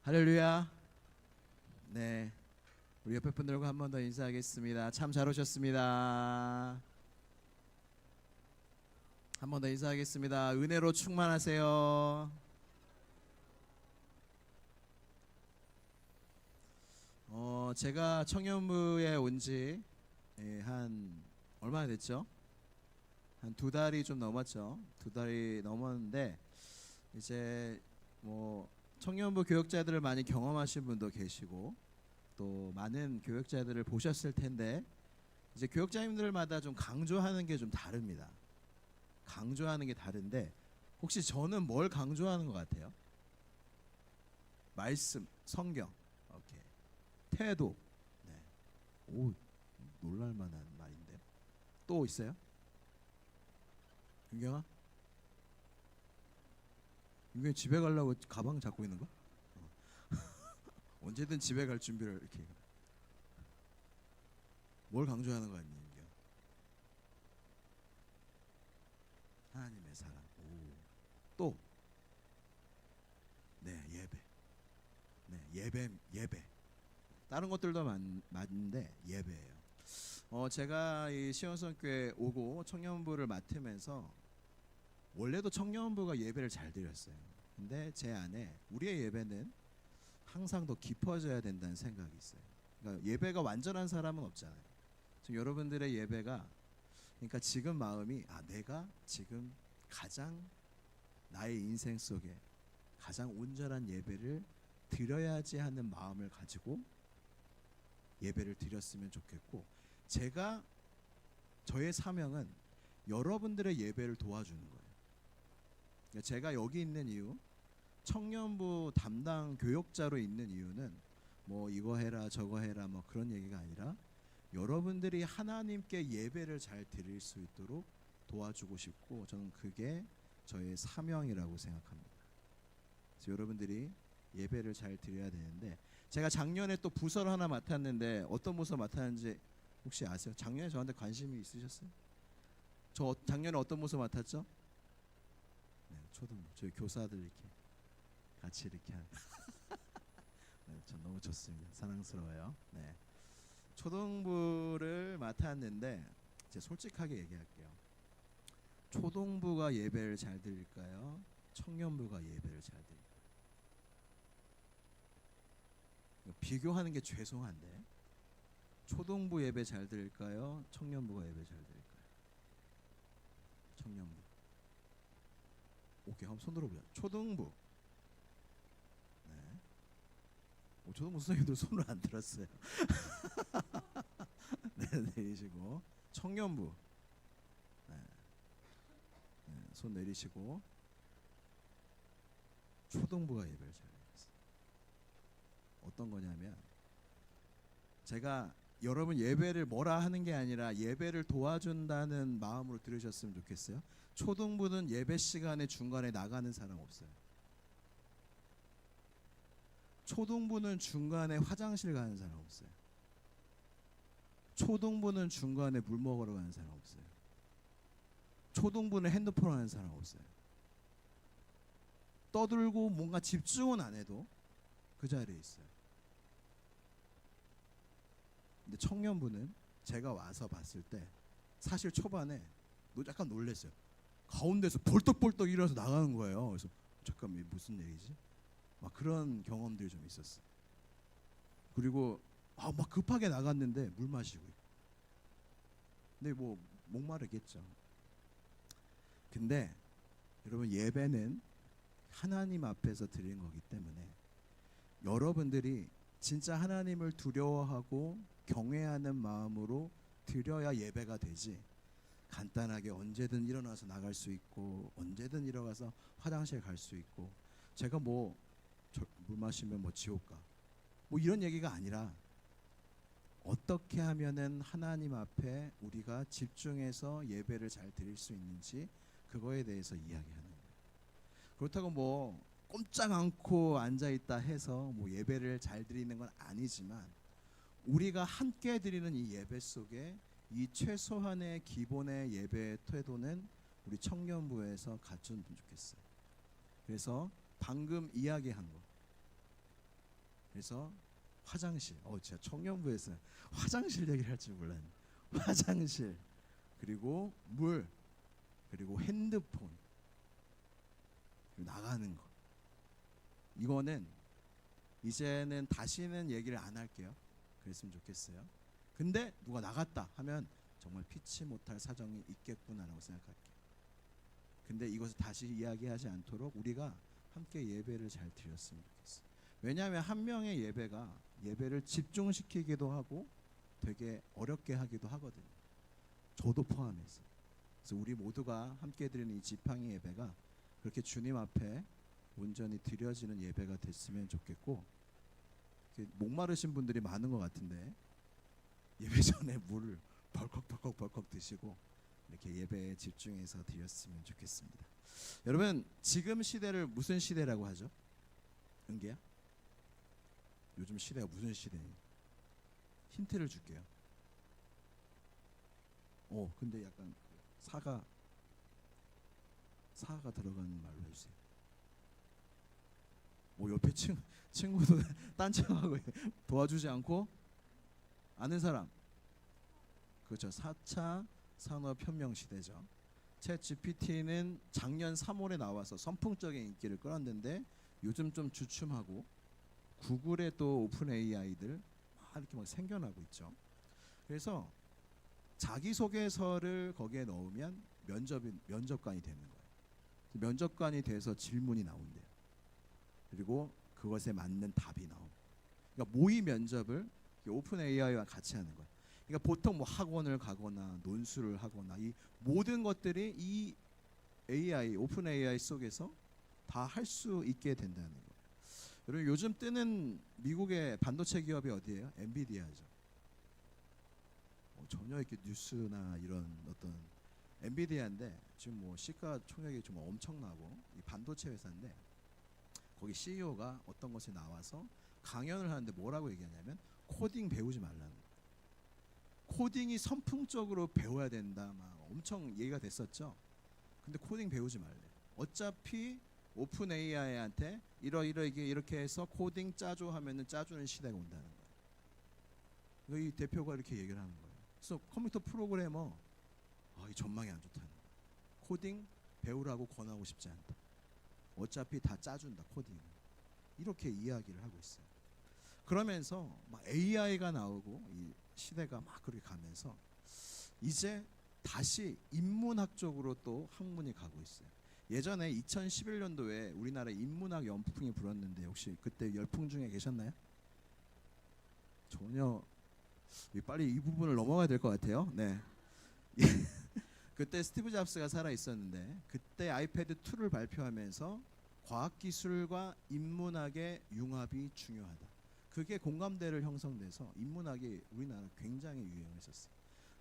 할렐루야. 네, 우리 옆에 분들과 한 번 더 인사하겠습니다. 참 잘 오셨습니다. 한 번 더 인사하겠습니다. 은혜로 충만하세요. 제가 청년부에 온 지 한 얼마나 됐죠? 한 두 달이 좀 넘었죠. 두 달이 넘었는데 이제 뭐 청년부 교역자들을 많이 경험하신 분도 계시고 또 많은 교역자들을 보셨을 텐데 이제 교역자님들마다 좀 강조하는 게 좀 다릅니다. 강조하는 게 다른데 혹시 저는 뭘 강조하는 것 같아요? 말씀, 성경, 오케이. 태도. 네. 오, 놀랄만한 말인데. 또 있어요? 윤경아? 윤경이 집에 가려고 가방 잡고 있는 거? 언제든 집에 갈 준비를 이렇게. 뭘 강조하는 거 아니에요, 윤경? 하나님의 사랑. 오. 또. 네, 예배. 네, 예배. 다른 것들도 많은데 예배예요. 제가 이 시원성교회 오고 청년부를 맡으면서 원래도 청년부가 예배를 잘 드렸어요. 근데 제 안에 우리의 예배는 항상 더 깊어져야 된다는 생각이 있어요. 그러니까 예배가 완전한 사람은 없잖아요. 지금 여러분들의 예배가 그러니까 지금 마음이 내가 지금 가장 나의 인생 속에 가장 온전한 예배를 드려야지 하는 마음을 가지고 예배를 드렸으면 좋겠고 제가 저의 사명은 여러분들의 예배를 도와주는 거예요. 그러니까 제가 여기 있는 이유 청년부 담당 교역자로 있는 이유는 뭐 이거 해라 저거 해라 뭐 그런 얘기가 아니라 여러분들이 하나님께 예배를 잘 드릴 수 있도록 도와주고 싶고 저는 그게 저의 사명이라고 생각합니다. 그래서 여러분들이 예배를 잘 드려야 되는데 제가 작년에 또 부서를 하나 맡았는데 어떤 부서 맡았는지 혹시 아세요? 작년에 저한테 관심이 있으셨어요? 저 작년에 어떤 부서 맡았죠? 네, 초등부 저희 교사들 이렇게 같이 이렇게 한 네, 전 너무 좋습니다. 사랑스러워요. 네. 초등부를 맡았는데 이제 솔직하게 얘기할게요. 초등부가 예배를 잘 드릴까요? 청년부가 예배를 잘 드릴까요? 비교하는 게 죄송한데 초등부 예배 잘 드릴까요? 청년부가 예배 잘 드릴까요? 청년부. 오케이, 한번 손 들어보자. 초등부. 네. 초등부 선생님들 손을 안 들었어요. 네, 내리시고 청년부. 네. 네, 손 내리시고 초등부가 예배를 잘 드렸어요. 어떤 거냐면 제가 여러분 예배를 뭐라 하는 게 아니라 예배를 도와준다는 마음으로 들으셨으면 좋겠어요. 초등부는 예배 시간에 중간에 나가는 사람 없어요. 초등부는 중간에 화장실 가는 사람 없어요. 초등부는 중간에 물 먹으러 가는 사람 없어요. 초등부는 핸드폰 하는 사람 없어요. 떠들고 뭔가 집중은 안 해도 그 자리에 있어요. 근데 청년부는 제가 와서 봤을 때 사실 초반에 약간 놀랐어요. 가운데서 벌떡벌떡 일어나서 나가는 거예요. 그래서 잠깐 무슨 얘기지? 막 그런 경험들이 좀 있었어요. 그리고 막 급하게 나갔는데 물 마시고 있고. 근데 뭐 목마르겠죠. 근데 여러분 예배는 하나님 앞에서 드리는 거기 때문에 여러분들이 진짜 하나님을 두려워하고 경외하는 마음으로 드려야 예배가 되지 간단하게 언제든 일어나서 나갈 수 있고 언제든 일어나서 화장실 갈 수 있고 제가 물 마시면 지옥 가 뭐 이런 얘기가 아니라 어떻게 하면은 하나님 앞에 우리가 집중해서 예배를 잘 드릴 수 있는지 그거에 대해서 이야기하는 거예요. 그렇다고 꼼짝 않고 앉아있다 해서 예배를 잘 드리는 건 아니지만 우리가 함께 드리는 이 예배 속에 이 최소한의 기본의 예배 태도는 우리 청년부에서 갖추면 좋겠어요. 그래서 방금 이야기한 거 그래서 화장실, 제가 청년부에서 화장실 얘기를 할 줄 몰랐네. 화장실, 그리고 물, 그리고 핸드폰, 그리고 나가는 거. 이거는 이제는 다시는 얘기를 안 할게요. 그랬으면 좋겠어요. 근데 누가 나갔다 하면 정말 피치 못할 사정이 있겠구나라고 생각할게요. 근데 이것을 다시 이야기하지 않도록 우리가 함께 예배를 잘 드렸으면 좋겠어요. 왜냐하면 한 명의 예배가 예배를 집중시키기도 하고 되게 어렵게 하기도 하거든요. 저도 포함해서. 그래서 우리 모두가 함께 드리는 이 지팡이 예배가 그렇게 주님 앞에 온전히 드려지는 예배가 됐으면 좋겠고, 목마르신 분들이 많은 것 같은데 예배 전에 물을 벌컥 드시고 이렇게 예배에 집중해서 드렸으면 좋겠습니다. 여러분, 지금 시대를 무슨 시대라고 하죠? 은기야? 요즘 시대가 무슨 시대예요? 힌트를 줄게요. 근데 약간 사가 들어가는 말로 해주세요. 옆에 친구도 딴청하고 도와주지 않고 아는 사람. 그렇죠. 4차 산업혁명 시대죠. 챗 GPT는 작년 3월에 나와서 선풍적인 인기를 끌었는데 요즘 좀 주춤하고, 구글의 또 오픈 AI들 이렇게 막 생겨나고 있죠. 그래서 자기소개서를 거기에 넣으면 면접관이 되는 거예요. 면접관이 돼서 질문이 나온대요. 그리고 그것에 맞는 답이 나옵니다. 그러니까 모의 면접을 오픈 AI와 같이 하는 거예요. 그러니까 보통 뭐 학원을 가거나 논술을 하거나 이 모든 것들이 이 AI, 오픈 AI 속에서 다 할 수 있게 된다는 거예요. 여러분, 요즘 뜨는 미국의 반도체 기업이 어디예요? 엔비디아죠. 전혀 이렇게 뉴스나 이런 어떤 엔비디아인데 지금 뭐 시가총액이 좀 엄청나고 이 반도체 회사인데, 거기 CEO가 어떤 것에 나와서 강연을 하는데 뭐라고 얘기하냐면 코딩 배우지 말라는 거예요. 코딩이 선풍적으로 배워야 된다 막 엄청 얘기가 됐었죠. 근데 코딩 배우지 말래. 어차피 오픈 AI한테 이렇게 해서 코딩 짜줘 하면은 짜주는 시대가 온다는 거예요. 이 대표가 이렇게 얘기를 하는 거예요. 그래서 컴퓨터 프로그래머 이 전망이 안 좋다는 거예요. 코딩 배우라고 권하고 싶지 않다. 어차피 다 짜준다 코딩. 이렇게 이야기를 하고 있어요. 그러면서 막 AI가 나오고 이 시대가 막 그렇게 가면서 이제 다시 인문학 쪽으로 또 학문이 가고 있어요. 예전에 2011년도에 우리나라 인문학 열풍이 불었는데 혹시 그때 열풍 중에 계셨나요? 전혀. 빨리 이 부분을 넘어가야 될 것 같아요. 네. 그때 스티브 잡스가 살아 있었는데 그때 아이패드 2를 발표하면서 과학기술과 인문학의 융합이 중요하다. 그게 공감대를 형성돼서 인문학이 우리나라 굉장히 유행했었어요.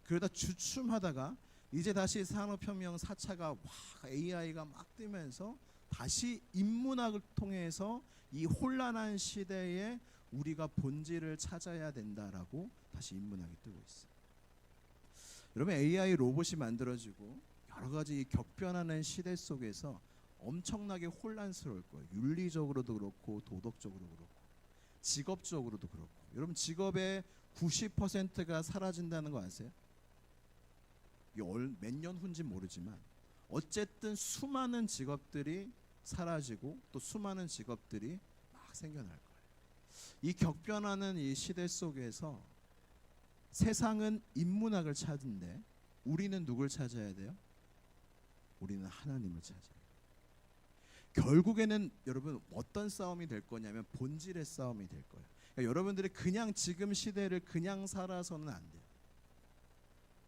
그러다 주춤하다가 이제 다시 산업혁명 4차가 AI가 막 뜨면서 다시 인문학을 통해서 이 혼란한 시대에 우리가 본질을 찾아야 된다라고 다시 인문학이 뜨고 있어요. 여러분, AI 로봇이 만들어지고 여러 가지 격변하는 시대 속에서 엄청나게 혼란스러울 거예요. 윤리적으로도 그렇고 도덕적으로도 그렇고 직업적으로도 그렇고. 여러분, 직업의 90%가 사라진다는 거 아세요? 몇 년 후인지 모르지만 어쨌든 수많은 직업들이 사라지고 또 수많은 직업들이 막 생겨날 거예요. 이 격변하는 이 시대 속에서 세상은 인문학을 찾는데 우리는 누굴 찾아야 돼요? 우리는 하나님을 찾아야 돼요. 결국에는 여러분 어떤 싸움이 될 거냐면 본질의 싸움이 될 거예요. 그러니까 여러분들이 그냥 지금 시대를 그냥 살아서는 안 돼요.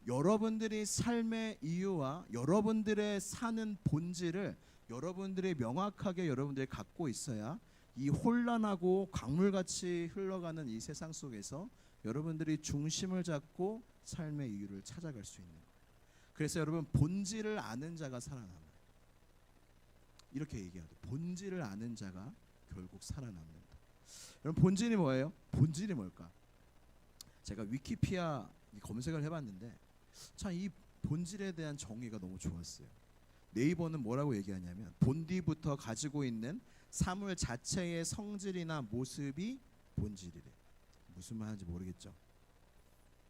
여러분들이 삶의 이유와 여러분들의 사는 본질을 여러분들이 명확하게 여러분들이 갖고 있어야 이 혼란하고 강물같이 흘러가는 이 세상 속에서 여러분들이 중심을 잡고 삶의 이유를 찾아갈 수 있는 거예요. 그래서 여러분, 본질을 아는 자가 살아남아요. 이렇게 얘기하죠. 본질을 아는 자가 결국 살아남는다. 여러분, 본질이 뭐예요? 본질이 뭘까? 제가 위키피디아 검색을 해봤는데 참 이 본질에 대한 정의가 너무 좋았어요. 네이버는 뭐라고 얘기하냐면 본디부터 가지고 있는 사물 자체의 성질이나 모습이 본질이래. 무슨 말 하는지 모르겠죠.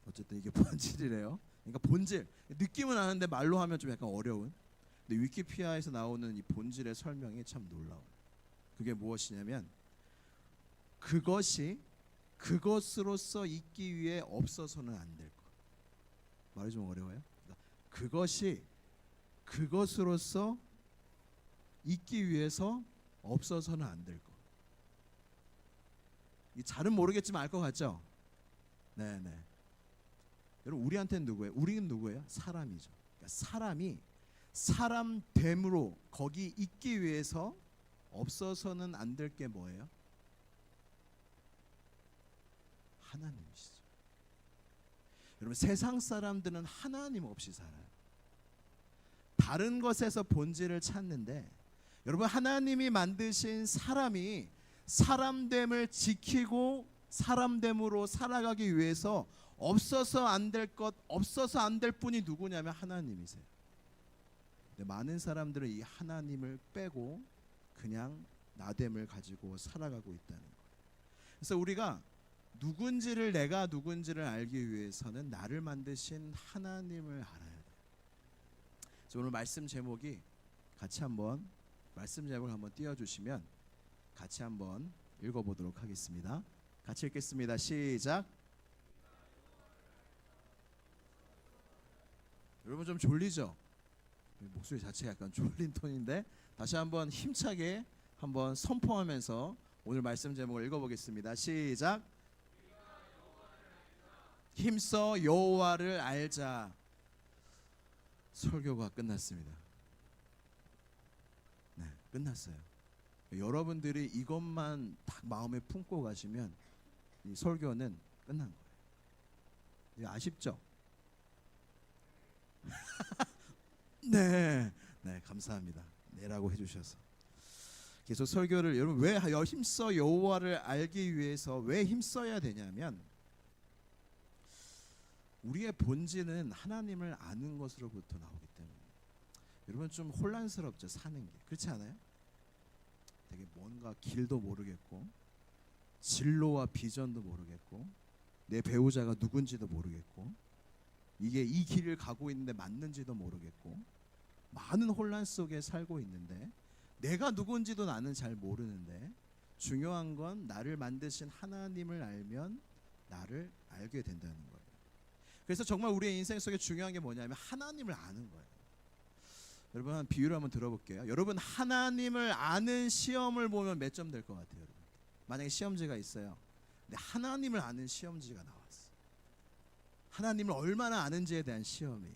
어쨌든 이게 본질이래요. 그러니까 본질, 느낌은 아는데 말로 하면 좀 약간 어려운. 근데 위키피디아에서 나오는 이 본질의 설명이 참 놀라워요. 그게 무엇이냐면 그것이 그것으로서 있기 위해 없어서는 안 될 것. 말이 좀 어려워요. 그러니까 그것이 그것으로서 있기 위해서 없어서는 안 될 것. 이 잘은 모르겠지만 알 것 같죠? 네네. 여러분 우리한테는 누구예요? 우리는 누구예요? 사람이죠. 그러니까 사람이 사람됨으로 거기 있기 위해서 없어서는 안 될 게 뭐예요? 하나님이시죠. 여러분 세상 사람들은 하나님 없이 살아요. 다른 것에서 본질을 찾는데 여러분 하나님이 만드신 사람이 사람됨을 지키고 사람됨으로 살아가기 위해서 없어서 안 될 것, 없어서 안 될 분이 누구냐면 하나님이세요. 근데 많은 사람들은 이 하나님을 빼고 그냥 나됨을 가지고 살아가고 있다는 거예요. 그래서 우리가 누군지를 내가 누군지를 알기 위해서는 나를 만드신 하나님을 알아야 돼요. 그래서 오늘 말씀 제목이 같이 한번 말씀 제목을 한번 띄워주시면 같이 한번 읽어보도록 하겠습니다. 같이 읽겠습니다. 시작. 여러분 좀 졸리죠? 목소리 자체가 약간 졸린 톤인데 다시 한번 힘차게 한번 선포하면서 오늘 말씀 제목을 읽어보겠습니다. 시작. 힘써 여호와를 알자. 설교가 끝났습니다. 네, 끝났어요. 여러분들이 이것만 딱 마음에 품고 가시면 이 설교는 끝난 거예요. 아쉽죠? 네, 네 감사합니다. 네라고 해주셔서 계속 설교를 여러분 왜 힘써 여호와를 알기 위해서 왜 힘써야 되냐면 우리의 본질은 하나님을 아는 것으로부터 나오기 때문에 여러분 좀 혼란스럽죠 사는 게 그렇지 않아요? 되게 뭔가 길도 모르겠고 진로와 비전도 모르겠고 내 배우자가 누군지도 모르겠고 이게 이 길을 가고 있는데 맞는지도 모르겠고 많은 혼란 속에 살고 있는데 내가 누군지도 나는 잘 모르는데 중요한 건 나를 만드신 하나님을 알면 나를 알게 된다는 거예요. 그래서 정말 우리의 인생 속에 중요한 게 뭐냐면 하나님을 아는 거예요. 여러분 한 비유를 한번 들어볼게요. 여러분 하나님을 아는 시험을 보면 몇 점 될 것 같아요? 여러분? 만약에 시험지가 있어요. 근데 하나님을 아는 시험지가 나왔어. 하나님을 얼마나 아는지에 대한 시험이에요.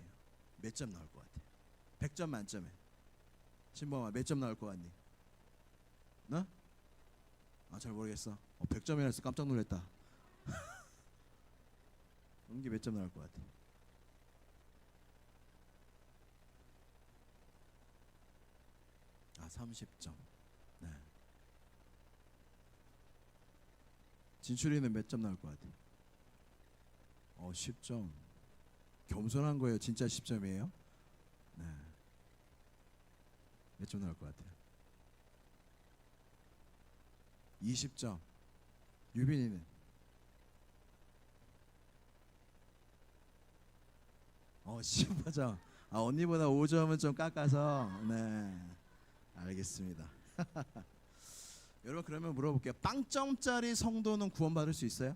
몇 점 나올 것 같아요? 100점 만점에. 신범아 몇 점 나올 것 같니? 너? 잘 모르겠어. 100점이라서 깜짝 놀랐다. 은기 몇 점 나올 것 같아? 아 30점. 네. 진출이는 몇 점 나올 것 같아? 10점. 겸손한 거예요. 진짜 10점이에요? 네. 몇 점 나올 것 같아요? 20점. 유빈이는? 15점. 언니보다 5점은 좀 깎아서. 네. 알겠습니다. 여러분 그러면 물어볼게요. 빵점짜리 성도는 구원받을 수 있어요?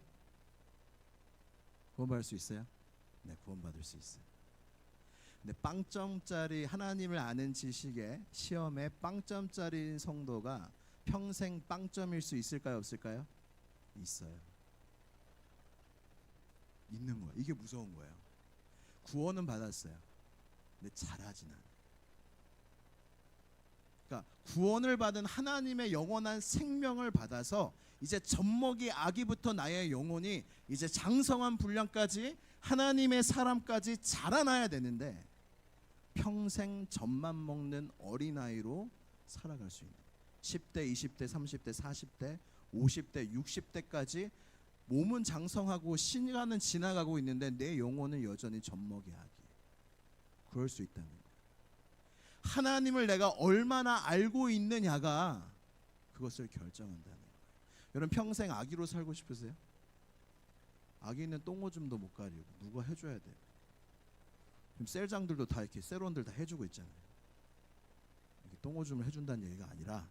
구원받을 수 있어요? 네, 구원받을 수 있어요. 근데 빵점짜리 하나님을 아는 지식에 시험에 빵점짜리 성도가 평생 빵점일 수 있을까요? 없을까요? 있어요. 있는 거예요. 이게 무서운 거예요. 구원은 받았어요. 근데 잘하진 않아요. 그러니까 구원을 받은 하나님의 영원한 생명을 받아서 이제 젖먹이 아기부터 나의 영혼이 이제 장성한 분량까지 하나님의 사람까지 자라나야 되는데 평생 젖만 먹는 어린아이로 살아갈 수 있는 10대, 20대, 30대, 40대, 50대, 60대까지 몸은 장성하고 시간은 지나가고 있는데 내 영혼은 여전히 젖먹이 아기. 그럴 수 있다는 거예요. 하나님을 내가 얼마나 알고 있느냐가 그것을 결정한다는 거예요. 여러분 평생 아기로 살고 싶으세요? 아기는 똥오줌도 못 가리고 누가 해줘야 돼요. 지금 셀장들도 다 이렇게 셀원들 다 해주고 있잖아요. 이게 똥오줌을 해준다는 얘기가 아니라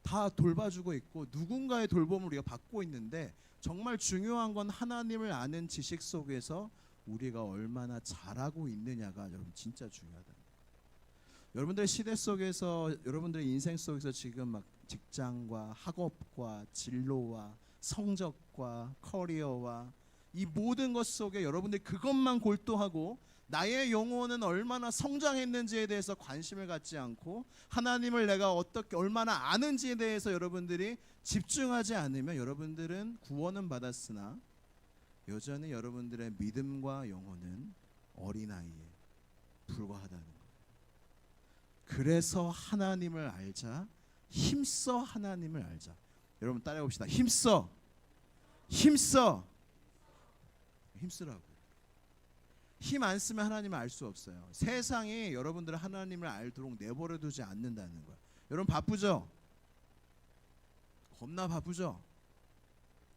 다 돌봐주고 있고 누군가의 돌봄을 우리가 받고 있는데, 정말 중요한 건 하나님을 아는 지식 속에서 우리가 얼마나 잘하고 있느냐가 여러분 진짜 중요하다. 여러분들의 시대 속에서, 여러분들의 인생 속에서 지금 막 직장과 학업과 진로와 성적과 커리어와 이 모든 것 속에 여러분들이 그것만 골도하고 나의 영혼은 얼마나 성장했는지에 대해서 관심을 갖지 않고 하나님을 내가 어떻게 얼마나 아는지에 대해서 여러분들이 집중하지 않으면 여러분들은 구원은 받았으나 여전히 여러분들의 믿음과 영혼은 어린아이에 불과하다는 거예요. 그래서 하나님을 알자. 힘써 하나님을 알자. 여러분 따라해 봅시다. 힘써. 힘써. 힘쓰라고. 힘 안 쓰면 하나님을 알 수 없어요. 세상이 여러분들을 하나님을 알도록 내버려 두지 않는다는 거예요. 여러분 바쁘죠? 겁나 바쁘죠?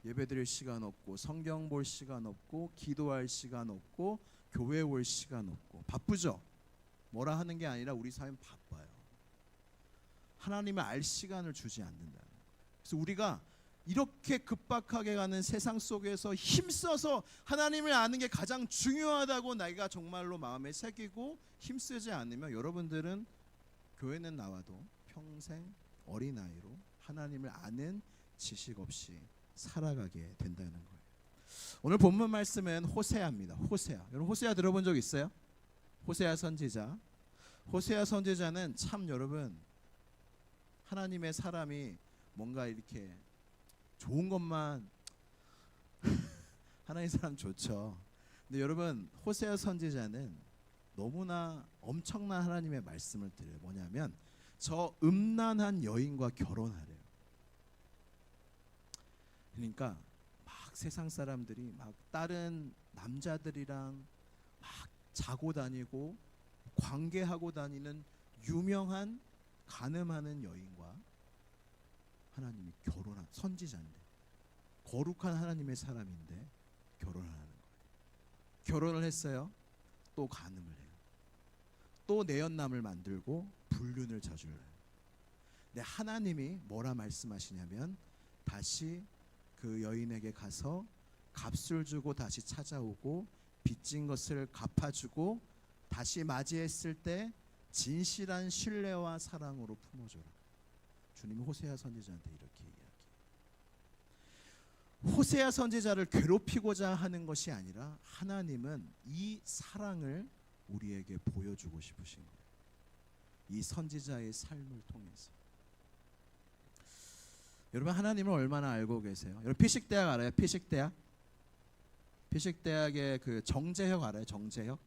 예배드릴 시간 없고 성경 볼 시간 없고 기도할 시간 없고 교회 올 시간 없고 바쁘죠? 뭐라 하는 게 아니라 우리 삶 바빠요. 하나님을 알 시간을 주지 않는다는 거예요. 그래서 우리가 이렇게 급박하게 가는 세상 속에서 힘써서 하나님을 아는 게 가장 중요하다고 내가 정말로 마음에 새기고 힘쓰지 않으면 여러분들은 교회는 나와도 평생 어린아이로 하나님을 아는 지식 없이 살아가게 된다는 거예요. 오늘 본문 말씀은 호세아입니다. 호세아. 여러분 호세아 들어본 적 있어요? 호세아 선지자. 호세아 선지자는 참 여러분 하나님의 사람이 뭔가 이렇게 좋은 것만 하나님 사람 좋죠. 근데 여러분 호세아 선지자는 너무나 엄청난 하나님의 말씀을 드려요. 뭐냐면 저 음란한 여인과 결혼하래요. 그러니까 막 세상 사람들이 막 다른 남자들이랑 막 자고 다니고 관계하고 다니는 유명한 간음하는 여인과 하나님이 결혼한 선지자인데 거룩한 하나님의 사람인데 결혼을 하는 거예요. 결혼을 했어요. 또 간음을 해요. 또 내연남을 만들고 불륜을 저질러요. 근데 하나님이 뭐라 말씀하시냐면 다시 그 여인에게 가서 값을 주고 다시 찾아오고 빚진 것을 갚아주고 다시 맞이했을 때 진실한 신뢰와 사랑으로 품어줘라. 주님이 호세아 선지자한테 이렇게 이야기해요. 호세아 선지자를 괴롭히고자 하는 것이 아니라 하나님은 이 사랑을 우리에게 보여주고 싶으신 거예요. 이 선지자의 삶을 통해서. 여러분 하나님을 얼마나 알고 계세요? 여러분 피식대학 알아요? 피식대학? 피식대학의 그 정재혁 알아요? 정재혁?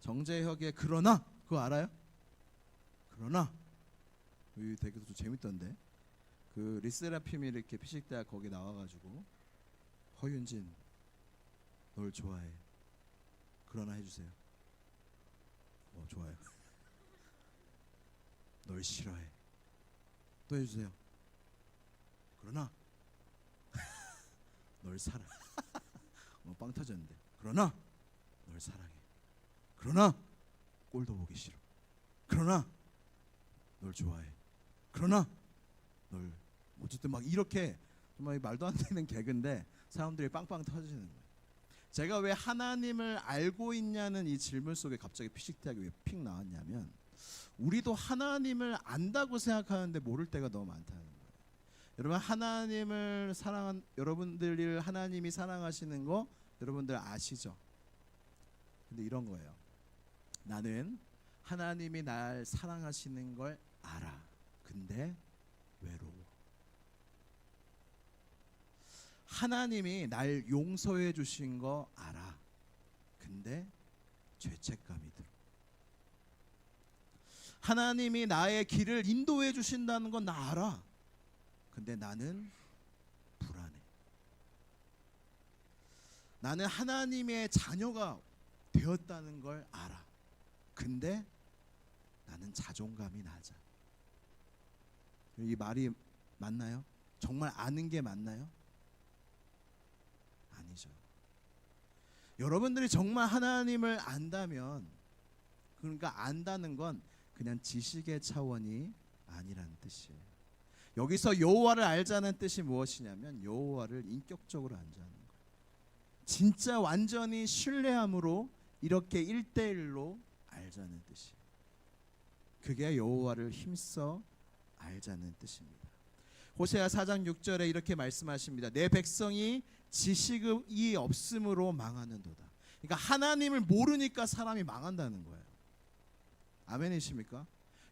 정재혁의 그러나 그거 알아요? 그러나 이 되게 또 재밌던데 그 리세라핌이 이렇게 피식대학 거기 나와가지고 허윤진 널 좋아해 그러나 해주세요. 좋아요. 널 싫어해 또 해주세요. 그러나 널 사랑해. 빵 터졌는데 그러나 널 사랑해. 그러나 꼴도 보기 싫어. 그러나 널 좋아해. 그러나 널 어쨌든 막 이렇게 정말 말도 안 되는 개그인데 사람들이 빵빵 터지는 거예요. 제가 왜 하나님을 알고 있냐는 이 질문 속에 갑자기 피식대학이 왜 픽 나왔냐면 우리도 하나님을 안다고 생각하는데 모를 때가 너무 많다는 거예요. 여러분 하나님을 사랑한 여러분들을 하나님이 사랑하시는 거 여러분들 아시죠? 근데 이런 거예요. 나는 하나님이 날 사랑하시는 걸 알아. 근데 외로워. 하나님이 날 용서해 주신 거 알아. 근데 죄책감이 들어. 하나님이 나의 길을 인도해 주신다는 건 나 알아. 근데 나는 불안해. 나는 하나님의 자녀가 되었다는 걸 알아. 근데 나는 자존감이 낮아. 이 말이 맞나요? 정말 아는 게 맞나요? 아니죠. 여러분들이 정말 하나님을 안다면, 그러니까 안다는 건 그냥 지식의 차원이 아니라는 뜻이에요. 여기서 여호와를 알자는 뜻이 무엇이냐면 여호와를 인격적으로 알자는 거예요. 진짜 완전히 신뢰함으로 이렇게 1대1로 알자는 뜻이에요. 그게 여호와를 힘써 알자는 뜻입니다. 호세아 4장 6절에 이렇게 말씀하십니다. 내 백성이 지식이 없음으로 망하는도다. 그러니까 하나님을 모르니까 사람이 망한다는 거예요. 아멘이십니까?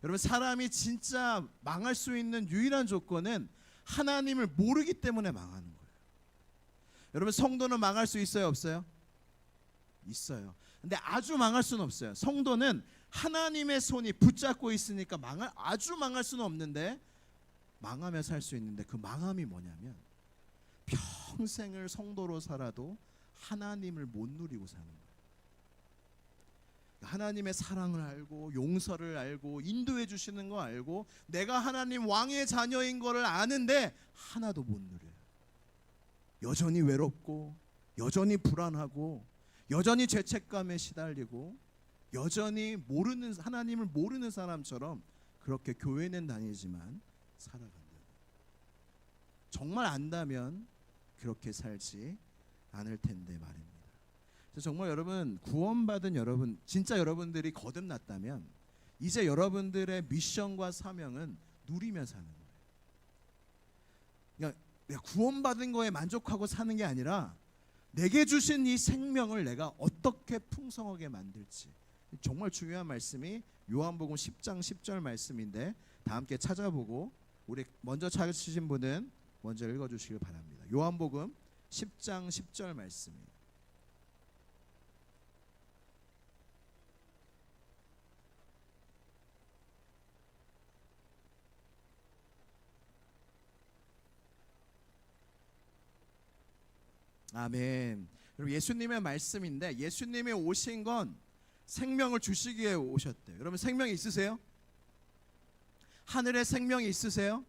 여러분, 사람이 진짜 망할 수 있는 유일한 조건은 하나님을 모르기 때문에 망하는 거예요. 여러분, 성도는 망할 수 있어요, 없어요? 있어요. 근데 아주 망할 수는 없어요. 성도는 하나님의 손이 붙잡고 있으니까 아주 망할 수는 없는데 망하며 살 수 있는데, 그 망함이 뭐냐면 평생을 성도로 살아도 하나님을 못 누리고 사는 거예요. 하나님의 사랑을 알고 용서를 알고 인도해 주시는 거 알고 내가 하나님 왕의 자녀인 거를 아는데 하나도 못 누려요. 여전히 외롭고 여전히 불안하고 여전히 죄책감에 시달리고 여전히 하나님을 모르는 사람처럼 그렇게 교회는 다니지만 살아간다. 정말 안다면 그렇게 살지 않을 텐데 말입니다. 정말 여러분, 구원받은 여러분, 진짜 여러분들이 거듭났다면 이제 여러분들의 미션과 사명은 누리며 사는 거예요. 그러니까 내가 구원받은 거에 만족하고 사는 게 아니라 내게 주신 이 생명을 내가 어떻게 풍성하게 만들지. 정말 중요한 말씀이 요한복음 10장 10절 말씀인데 다 함께 찾아보고 우리 먼저 찾으신 분은 먼저 읽어주시길 바랍니다. 요한복음 10장 10절 말씀이에요. 아멘. 여러분, 예수님의 말씀인데 예수님이 오신 건 생명을 주시기 위해 오셨대요. 여러분, 생명이 있으세요? 하늘에 생명이 있으세요?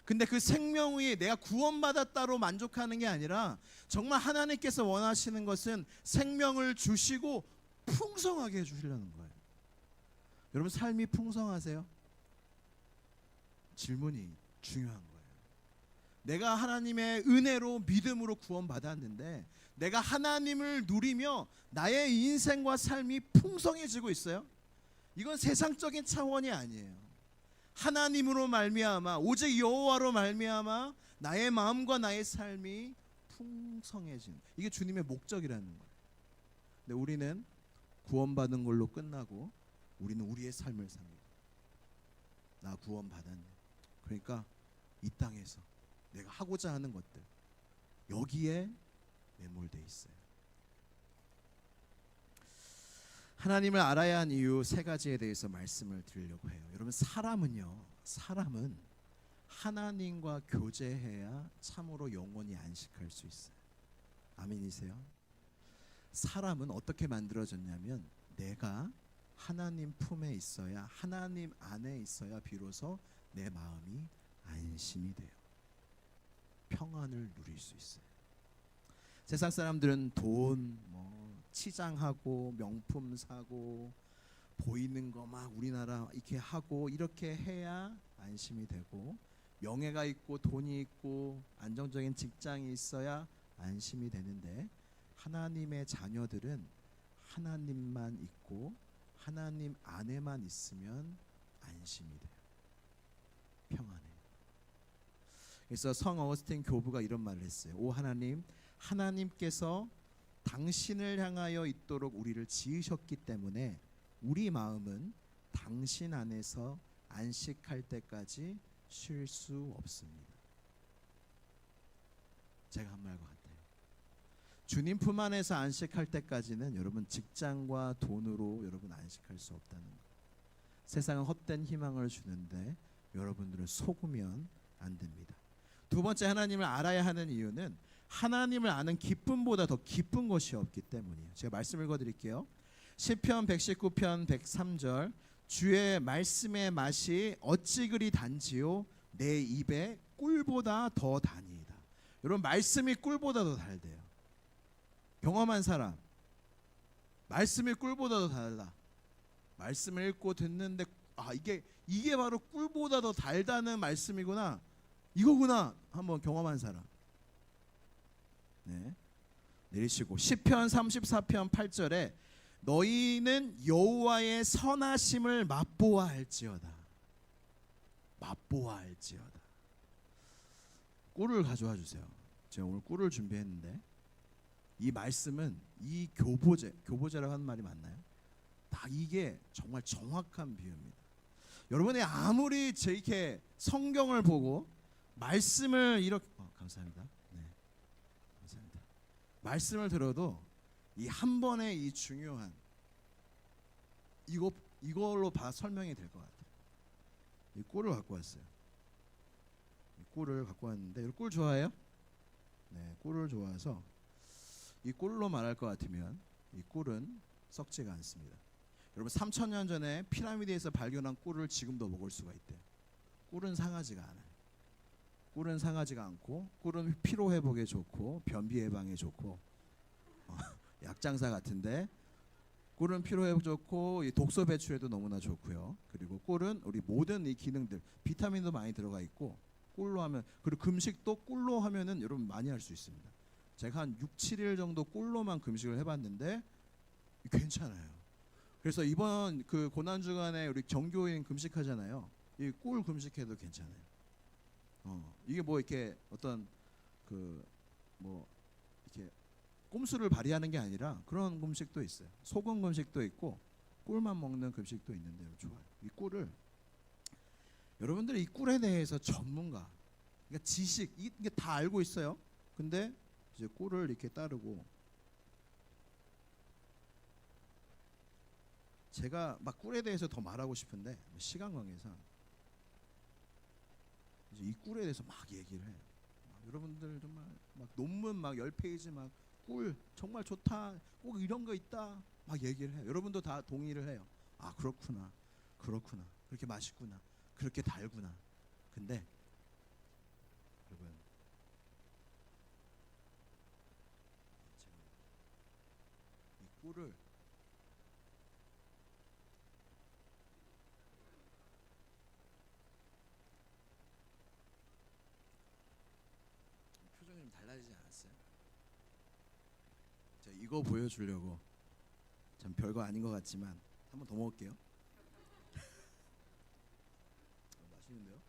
근데 그 생명이 내가 구원받았다로 만족하는 게 아니라 정말 하나님께서 원하시는 것은 생명을 주시고 풍성하게 해주시려는 거예요. 여러분, 삶이 풍성하세요? 질문이 중요한 거예요. 내가 하나님의 은혜로 믿음으로 구원받았는데 내가 하나님을 누리며 나의 인생과 삶이 풍성해지고 있어요? 이건 세상적인 차원이 아니에요. 하나님으로 말미암아 오직 여호와로 말미암아 나의 마음과 나의 삶이 풍성해지는, 이게 주님의 목적이라는 거예요. 근데 우리는 구원받은 걸로 끝나고 우리는 우리의 삶을 삽니다. 나 구원받았네. 그러니까 이 땅에서 내가 하고자 하는 것들 여기에 매몰되어 있어요. 하나님을 알아야 한 이유 세 가지에 대해서 말씀을 드리려고 해요. 여러분, 사람은 하나님과 교제해야 참으로 영원히 안식할 수 있어요. 아멘이세요? 사람은 어떻게 만들어졌냐면 내가 하나님 품에 있어야, 하나님 안에 있어야 비로소 내 마음이 안심이 돼요. 평안을 누릴 수 있어요. 세상 사람들은 돈, 치장하고 명품 사고 보이는 거 막 우리나라 이렇게 하고 이렇게 해야 안심이 되고, 명예가 있고 돈이 있고 안정적인 직장이 있어야 안심이 되는데, 하나님의 자녀들은 하나님만 있고 하나님 안에만 있으면 안심이 돼요. 평안해요. 그래서 성 어거스틴 교부가 이런 말을 했어요. 오 하나님, 하나님께서 당신을 향하여 있도록 우리를 지으셨기 때문에 우리 마음은 당신 안에서 안식할 때까지 쉴 수 없습니다. 제가 한 말과 같아요. 주님 품 안에서 안식할 때까지는 여러분 직장과 돈으로 여러분 안식할 수 없다는 거예요. 세상은 헛된 희망을 주는데 여러분들은 속으면 안 됩니다. 두 번째, 하나님을 알아야 하는 이유는 하나님을 아는 기쁨보다 더 기쁜 것이 없기 때문이에요. 제가 말씀 읽어드릴게요. 시편 119편 103절, 주의 말씀의 맛이 어찌 그리 단지요 내 입에 꿀보다 더 단이다. 여러분 말씀이 꿀보다 더 달대요. 경험한 사람, 말씀이 꿀보다 더 달다. 말씀을 읽고 듣는데 이게 바로 꿀보다 더 달다는 말씀이구나. 이거구나. 한번 경험한 사람. 네. 내리시고 시편 34편 8절에 너희는 여호와의 선하심을 맛보아 알지어다. 맛보아 알지어다. 꿀을 가져와 주세요. 제가 오늘 꿀을 준비했는데 이 말씀은 이 교보제라고 하는 말이 맞나요? 다 이게 정말 정확한 비유입니다. 여러분이 아무리 이렇게 성경을 보고 말씀을 이렇게 감사합니다. 네, 감사합니다. 말씀을 들어도 이 한 번의 이 중요한 이걸로 설명이 될 것 같아요. 이 꿀을 갖고 왔어요. 이 꿀을 갖고 왔는데 꿀 좋아해요? 네, 꿀을 좋아해서 이 꿀로 말할 것 같으면 이 꿀은 썩지가 않습니다. 여러분 3,000년 전에 피라미드에서 발견한 꿀을 지금도 먹을 수가 있대요. 꿀은 상하지가 않아요. 꿀은 상하지가 않고 꿀은 피로 회복에 좋고 변비 예방에 좋고 약장사 같은데 꿀은 피로 회복 좋고 이 독소 배출에도 너무나 좋고요. 그리고 꿀은 우리 모든 이 기능들 비타민도 많이 들어가 있고 꿀로 하면 그리고 금식도 꿀로 하면은 여러분 많이 할 수 있습니다. 제가 한 6, 7일 정도 꿀로만 금식을 해봤는데 괜찮아요. 그래서 이번 그 고난 주간에 우리 정교인 금식하잖아요. 이 꿀 금식해도 괜찮아요. 이게 뭐 이렇게 어떤 그 뭐 이렇게 꼼수를 발휘하는 게 아니라 그런 금식도 있어요. 소금 금식도 있고 꿀만 먹는 금식도 있는데요. 좋아요. 이 꿀을 여러분들이 이 꿀에 대해서 전문가, 그러니까 지식 이게 다 알고 있어요. 근데 이제 꿀을 이렇게 따르고 제가 막 꿀에 대해서 더 말하고 싶은데 시간 관계상 이제 이 꿀에 대해서 막 얘기를 해요. 여러분들 정말 막 논문 막 10페이지 막 꿀 정말 좋다. 꼭 이런 거 있다. 막 얘기를 해요. 여러분도 다 동의를 해요. 아 그렇구나. 그렇구나. 그렇게 맛있구나. 그렇게 달구나. 근데 여러분 이 꿀을 표정이 좀 달라지지 않았어요? 제가 이거 보여주려고 참 별거 아닌 것 같지만 한 번 더 먹을게요. 맛있는데요?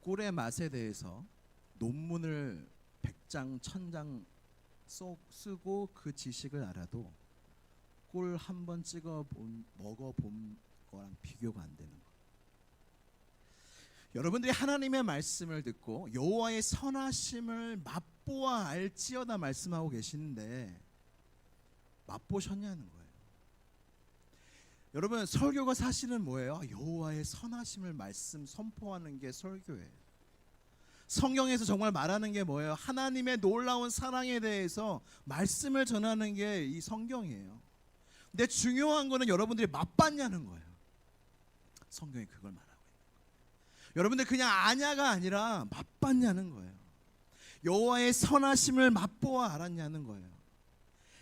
꿀의 맛에 대해서 논문을 100장 1000장 쓰고 그 지식을 알아도 꿀 한 번 먹어본 거랑 비교가 안 되는 거. 여러분들이 하나님의 말씀을 듣고 여호와의 선하심을 맛보아 알지어다 말씀하고 계시는데 맛보셨냐는 거예요. 여러분 설교가 사실은 뭐예요? 여호와의 선하심을 말씀 선포하는 게 설교예요. 성경에서 정말 말하는 게 뭐예요? 하나님의 놀라운 사랑에 대해서 말씀을 전하는 게 이 성경이에요. 근데 중요한 거는 여러분들이 맛봤냐는 거예요. 성경이 그걸 말하고 있는 거예요. 여러분들 그냥 아냐가 아니라 맛봤냐는 거예요. 여호와의 선하심을 맛보아 알았냐는 거예요.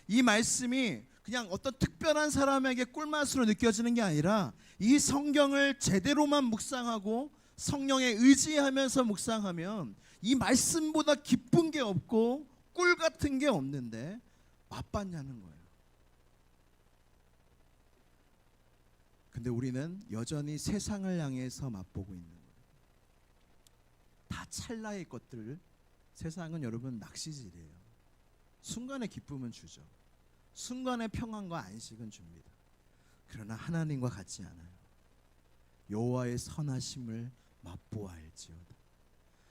이 말씀이 그냥 어떤 특별한 사람에게 꿀맛으로 느껴지는 게 아니라 이 성경을 제대로만 묵상하고 성령에 의지하면서 묵상하면 이 말씀보다 기쁜 게 없고 꿀 같은 게 없는데 맛봤냐는 거예요. 근데 우리는 여전히 세상을 향해서 맛보고 있는 거예요. 다 찰나의 것들. 세상은 여러분 낚시질이에요. 순간의 기쁨은 주죠. 순간의 평안과 안식은 줍니다. 그러나 하나님과 같지 않아요. 여호와의 선하심을 맛보아 알지어다.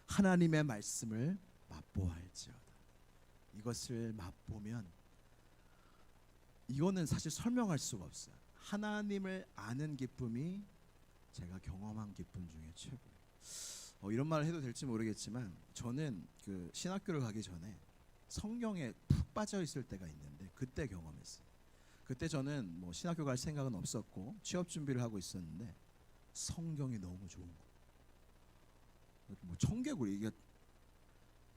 하나님의 말씀을 맛보아 알지어다. 이것을 맛보면 이거는 사실 설명할 수가 없어요. 하나님을 아는 기쁨이 제가 경험한 기쁨 중에 최고예요. 이런 말을 해도 될지 모르겠지만 저는 그 신학교를 가기 전에 성경에 푹 빠져 있을 때가 있는데 그때 경험했어요. 그 그때 저는 뭐 신학교 갈 생각은 없었고 취업 준비를 하고 있었는데 성경이 너무 좋은 거. 뭐 청개구리 이게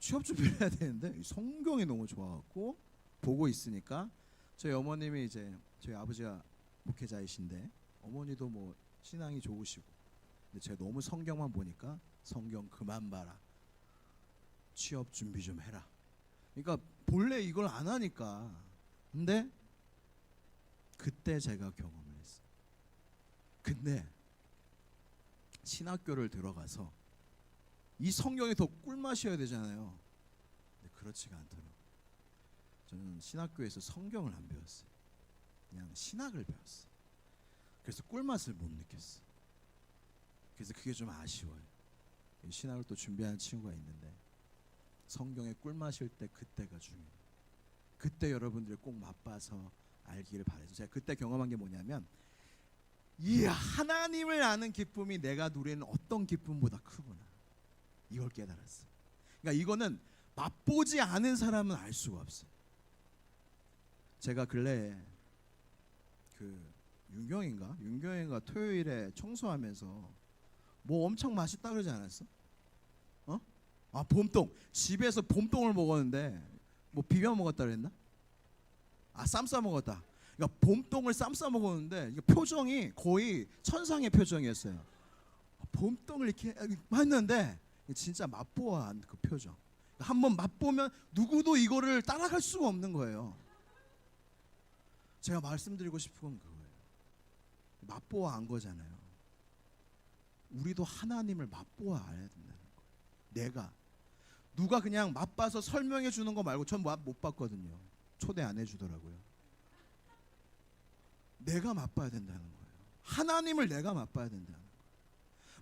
취업 준비를 해야 되는데 성경이 너무 좋아갖고 보고 있으니까 저희 어머님이 이제 저희 아버지가 목회자이신데 어머니도 뭐 신앙이 좋으시고 근데 제가 너무 성경만 보니까 성경 그만 봐라. 취업 준비 좀 해라. 그러니까 본래 이걸 안 하니까 근데 그때 제가 경험을 했어요. 근데 신학교를 들어가서 이 성경이 더 꿀맛이어야 되잖아요. 근데 그렇지가 않더라고요. 저는 신학교에서 성경을 안 배웠어요. 그냥 신학을 배웠어요. 그래서 꿀맛을 못 느꼈어요. 그래서 그게 좀 아쉬워요. 신학을 또 준비하는 친구가 있는데 성경의 꿀맛일 때 그때가 중요해요. 그때 여러분들이 꼭 맛봐서 알기를 바라서 제가 그때 경험한 게 뭐냐면 이 하나님을 아는 기쁨이 내가 누리는 어떤 기쁨보다 크구나. 이걸 깨달았어요. 그러니까 이거는 맛보지 않은 사람은 알 수가 없어요. 제가 근래에 그 윤경인가 토요일에 청소하면서 뭐 엄청 맛있다 그러지 않았어? 어? 아 봄동. 집에서 봄동을 먹었는데 뭐 비벼 먹었다 그랬나? 아 쌈 싸 먹었다. 그러니까 봄동을 쌈 싸 먹었는데 표정이 거의 천상의 표정이었어요. 봄동을 이렇게 했는데 진짜 맛보아한 그 표정. 한번 맛보면 누구도 이거를 따라갈 수가 없는 거예요. 제가 말씀드리고 싶은 건 그거예요. 맛보아한 거잖아요. 우리도 하나님을 맛보아 알아야 된다는 거예요. 내가 누가 그냥 맛봐서 설명해 주는 거 말고 전 맛 못 봤거든요. 초대 안 해주더라고요. 내가 맛봐야 된다는 거예요. 하나님을 내가 맛봐야 된다는 거예요.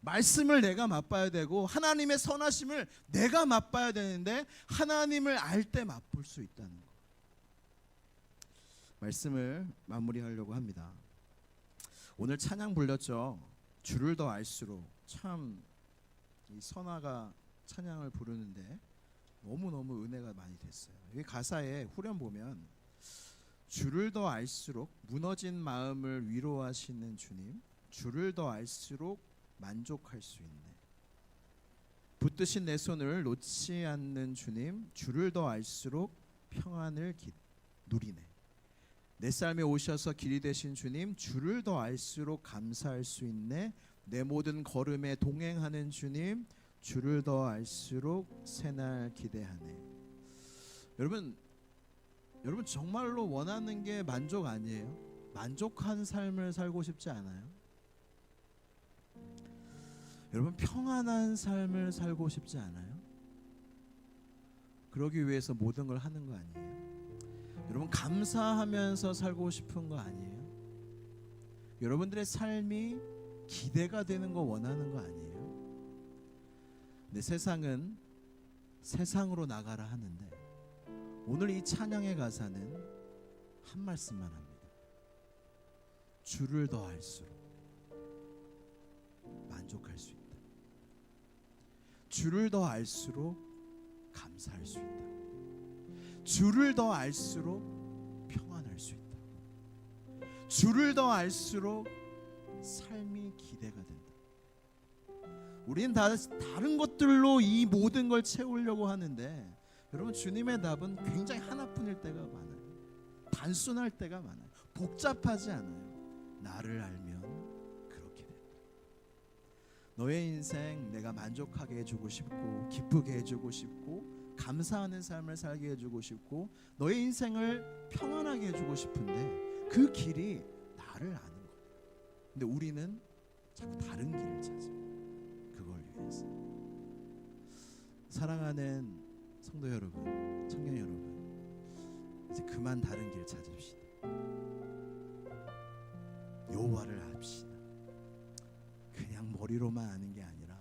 말씀을 내가 맛봐야 되고 하나님의 선하심을 내가 맛봐야 되는데 하나님을 알 때 맛볼 수 있다는 거예요. 말씀을 마무리하려고 합니다. 오늘 찬양 불렸죠. 주를 더 알수록. 참 이 선아가 찬양을 부르는데 너무너무 은혜가 많이 됐어요. 이 가사에 후렴 보면 주를 더 알수록 무너진 마음을 위로하시는 주님, 주를 더 알수록 만족할 수 있네. 붙드신 내 손을 놓지 않는 주님, 주를 더 알수록 평안을 누리네. 내 삶에 오셔서 길이 되신 주님, 주를 더 알수록 감사할 수 있네. 내 모든 걸음에 동행하는 주님, 주를 더 알수록 새날 기대하네. 여러분 정말로 원하는 게 만족 아니에요? 만족한 삶을 살고 싶지 않아요? 여러분 평안한 삶을 살고 싶지 않아요? 그러기 위해서 모든 걸 하는 거 아니에요? 여러분 감사하면서 살고 싶은 거 아니에요? 여러분들의 삶이 기대가 되는 거 원하는 거 아니에요? 근데 세상은 세상으로 나가라 하는데 오늘 이 찬양의 가사는 한 말씀만 합니다. 주를 더 알수록 만족할 수 있다. 주를 더 알수록 감사할 수 있다. 주를 더 알수록 평안할 수 있다. 주를 더 알수록 삶이 기대가 된다. 우리는 다른 것들로 이 모든 걸 채우려고 하는데 여러분 주님의 답은 굉장히 하나뿐일 때가 많아요. 단순할 때가 많아요. 복잡하지 않아요. 나를 알면 그렇게 된다. 너의 인생 내가 만족하게 해주고 싶고 기쁘게 해주고 싶고 감사하는 삶을 살게 해주고 싶고 너의 인생을 평안하게 해주고 싶은데 그 길이 나를 아는 거예요. 근데 우리는 자꾸 다른 길을 찾아요. 그걸 위해서. 사랑하는 성도 여러분, 청년 여러분, 이제 그만 다른 길 찾읍시다. 여호와를 압시다. 그냥 머리로만 아는 게 아니라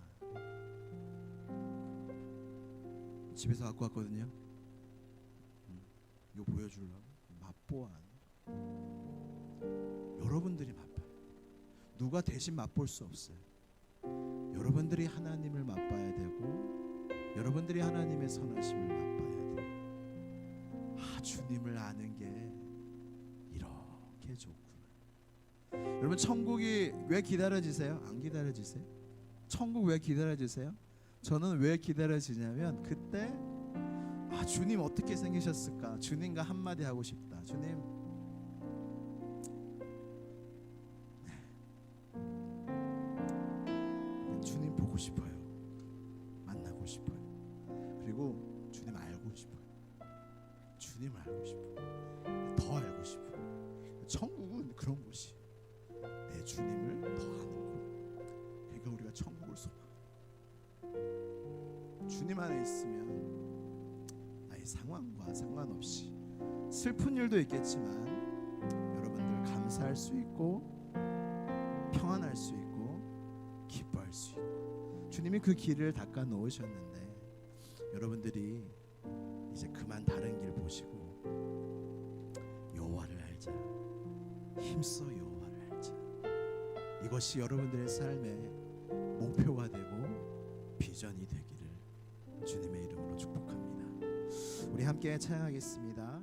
집에서 갖고 왔거든요. 이거 보여주려고 맛보아. 여러분들이 맛봐요. 누가 대신 맛볼 수 없어요. 여러분들이 하나님을 맛봐야 되고 여러분들이 하나님의 선하심을 맛봐야 돼요. 주님을 아는 게 이렇게 여러분 천국이 왜 기다려지세요? 안 기다려지세요? 천국 왜 기다려지세요? 저는 왜 기다려지냐면 그때 주님 어떻게 생기셨을까? 주님과 한마디 하고 싶다. 주님, 주님 보고 싶어요. 만나고 싶어요. 그리고 주님 알고 싶어요. 주님을 알고 싶어요. 더 알고 싶어요. 천국은 그런 곳이 내 주님을 더 아는 곳. 그러니까 우리가 천국을 소망해요. 주님 안에 있으면 나의 상황과 상관없이 슬픈 일도 있겠지만 여러분들 감사할 수 있고 평안할 수 있고 기뻐할 수 있고 주님이 그 길을 닦아 놓으셨는데 여러분들이 이제 그만 다른 길 보시고 여호와를 알자, 힘써 여호와를 알자. 이것이 여러분들의 삶의 목표가 되고 비전이 되기를 주님의 이름으로 축복합니다. 우리 함께 찬양하겠습니다.